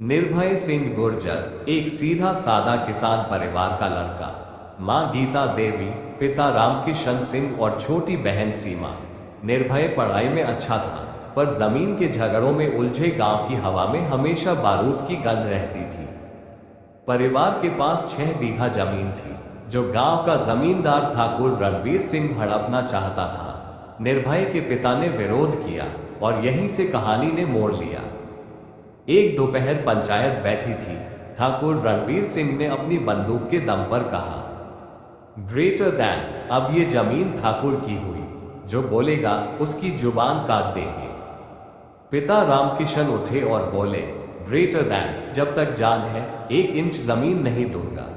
निर्भय सिंह गुर्जर एक सीधा सादा किसान परिवार का लड़का। मां गीता देवी, पिता रामकिशन सिंह और छोटी बहन सीमा। निर्भय पढ़ाई में अच्छा था, पर जमीन के झगड़ों में उलझे गांव की हवा में हमेशा बारूद की गंध रहती थी। परिवार के पास 6 बीघा जमीन थी, जो गांव का जमींदार ठाकुर रणवीर सिंह हड़पना चाहता था। निर्भय के पिता ने विरोध किया और यहीं से कहानी ने मोड़ लिया। एक दोपहर पंचायत बैठी थी। ठाकुर रणवीर सिंह ने अपनी बंदूक के दम पर कहा, ग्रेटर दैन, अब ये जमीन ठाकुर की हुई, जो बोलेगा उसकी जुबान काट देंगे। पिता रामकिशन उठे और बोले, ग्रेटर दैन, जब तक जान है 1 इंच जमीन नहीं दूंगा।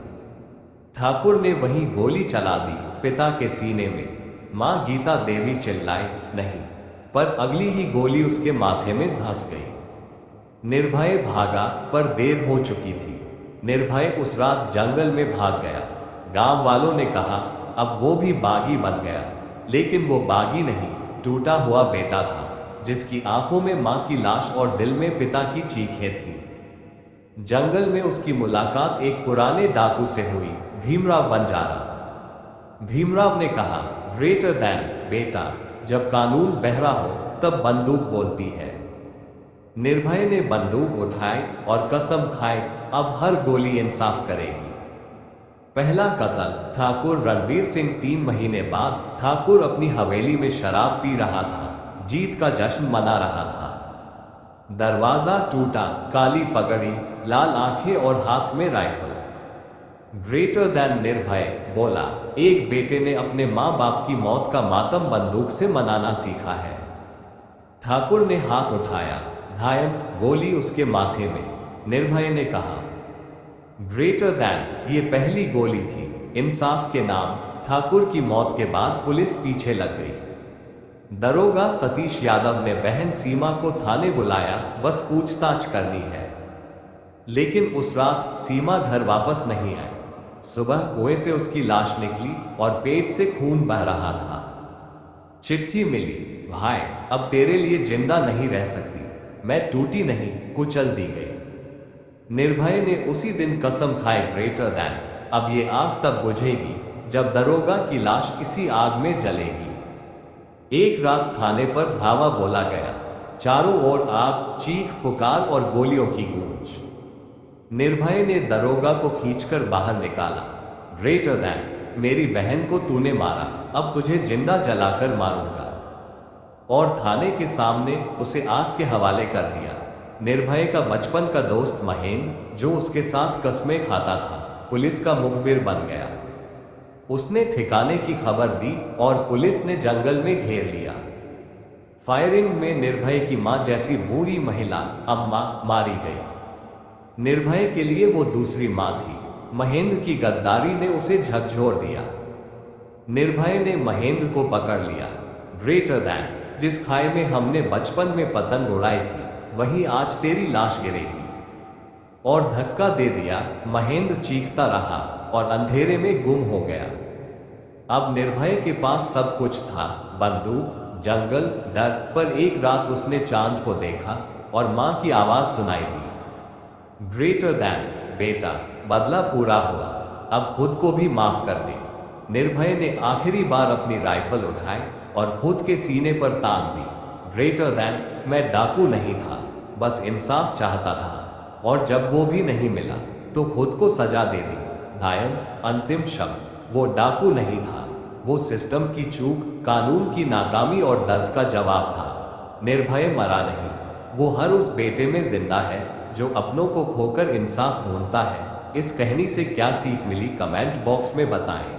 ठाकुर ने वही गोली चला दी, पिता के सीने में। मां गीता देवी चिल्लाई, नहीं, पर अगली ही गोली उसके माथे में धंस गई। निर्भय भागा, पर देर हो चुकी थी। निर्भय उस रात जंगल में भाग गया। गांव वालों ने कहा, अब वो भी बागी बन गया, लेकिन वो बागी नहीं, टूटा हुआ बेटा था, जिसकी आंखों में मां की लाश और दिल में पिता की चीखें थी। जंगल में उसकी मुलाकात एक पुराने डाकू से हुई, भीमराव बंजारा। भीमराव ने कहा, ग्रेटर दैन बेटा, जब कानून बहरा हो तब बंदूक बोलती है। निर्भय ने बंदूक उठाई और कसम खाई, अब हर गोली इंसाफ करेगी। पहला कत्ल। ठाकुर रणवीर सिंह 3 महीने बाद ठाकुर अपनी हवेली में शराब पी रहा था, जीत का जश्न मना रहा था। दरवाजा टूटा, काली पगड़ी, लाल आंखें और हाथ में राइफल। ग्रेटर दैन निर्भय बोला, एक बेटे ने अपने माँ बाप की मौत का मातम बंदूक से मनाना सीखा है। ठाकुर ने हाथ उठाया, घायल, गोली उसके माथे में। निर्भय ने कहा, ग्रेटर दैन, ये पहली गोली थी। इंसाफ के नाम। ठाकुर की मौत के बाद पुलिस पीछे लग गई। दरोगा सतीश यादव ने बहन सीमा को थाने बुलाया, बस पूछताछ करनी है। लेकिन उस रात सीमा घर वापस नहीं आई। सुबह कुएं से उसकी लाश निकली और पेट से खून बह रहा था। चिट्ठी मिली, भाई, अब तेरे लिए जिंदा नहीं रह सकती। मैं टूटी नहीं, कुचल दी गई। निर्भय ने उसी दिन कसम खाई, ग्रेटर दैन, अब ये आग तब बुझेगी जब दरोगा की लाश इसी आग में जलेगी। एक रात थाने पर धावा बोला गया। चारों ओर आग, चीख पुकार और गोलियों की गूंज। निर्भय ने दरोगा को खींचकर बाहर निकाला। ग्रेटर दैन, मेरी बहन को तूने मारा, अब तुझे जिंदा जलाकर मारूंगा। और थाने के सामने उसे आग के हवाले कर दिया। निर्भय का बचपन का दोस्त महेंद्र, जो उसके साथ कस्में खाता था, पुलिस का मुखबिर बन गया। उसने ठिकाने की खबर दी और पुलिस ने जंगल में घेर लिया। फायरिंग में निर्भय की मां जैसी बूढ़ी महिला, अम्मा, मारी गई। निर्भय के लिए वो दूसरी मां थी। महेंद्र की गद्दारी ने उसे झकझोर दिया। निर्भय ने महेंद्र को पकड़ लिया। ग्रेटर दैन, जिस खाई में हमने बचपन में पतंग उड़ाई थी, वहीं आज तेरी लाश गिरेगी। और धक्का दे दिया। महेंद्र चीखता रहा और अंधेरे में गुम हो गया। अब निर्भय के पास सब कुछ था, बंदूक, जंगल, डर, पर एक रात उसने चांद को देखा और मां की आवाज सुनाई दी, ग्रेटर दैन बेटा, बदला पूरा हुआ, अब खुद को भी माफ कर दे। निर्भय ने आखिरी बार अपनी राइफल उठाई और खुद के सीने पर तान दी। ग्रेटर दैन, मैं डाकू नहीं था, बस इंसाफ चाहता था, और जब वो भी नहीं मिला तो खुद को सजा दे दी। घायल, अंतिम शब्द। वो डाकू नहीं था, वो सिस्टम की चूक, कानून की नाकामी और दर्द का जवाब था। निर्भय मरा नहीं, वो हर उस बेटे में जिंदा है जो अपनों को खोकर इंसाफ ढूंढता है। इस कहानी से क्या सीख मिली, कमेंट बॉक्स में बताएं।